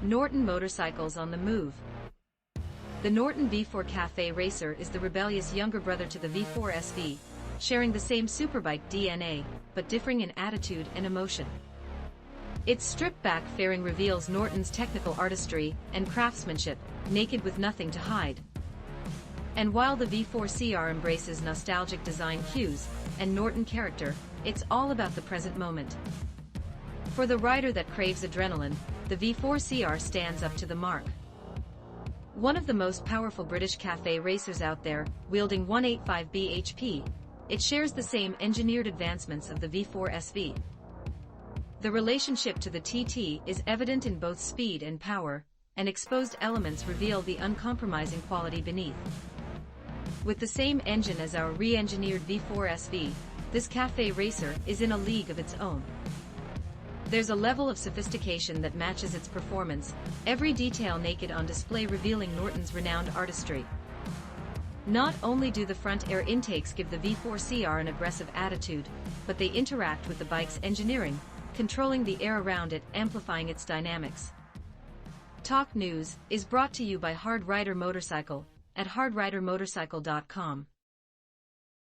Norton Motorcycles on the move. The Norton V4 Cafe Racer is the rebellious younger brother to the V4 SV, sharing the same superbike DNA, but differing in attitude and emotion. Its stripped-back fairing reveals Norton's technical artistry and craftsmanship, naked with nothing to hide. And while the V4 CR embraces nostalgic design cues and Norton character, it's all about the present moment. For the rider that craves adrenaline, the V4 CR stands up to the mark. One of the most powerful British cafe racers out there, wielding 185 bhp, it shares the same engineered advancements of the V4 SV. The relationship to the TT is evident in both speed and power, and exposed elements reveal the uncompromising quality beneath. With the same engine as our re-engineered V4 SV, this cafe racer is in a league of its own. There's a level of sophistication that matches its performance, every detail naked on display revealing Norton's renowned artistry. Not only do the front air intakes give the V4 CR an aggressive attitude, but they interact with the bike's engineering, controlling the air around it, amplifying its dynamics. Talk News is brought to you by HardRider Motorcycle at hardridermotorcycle.com.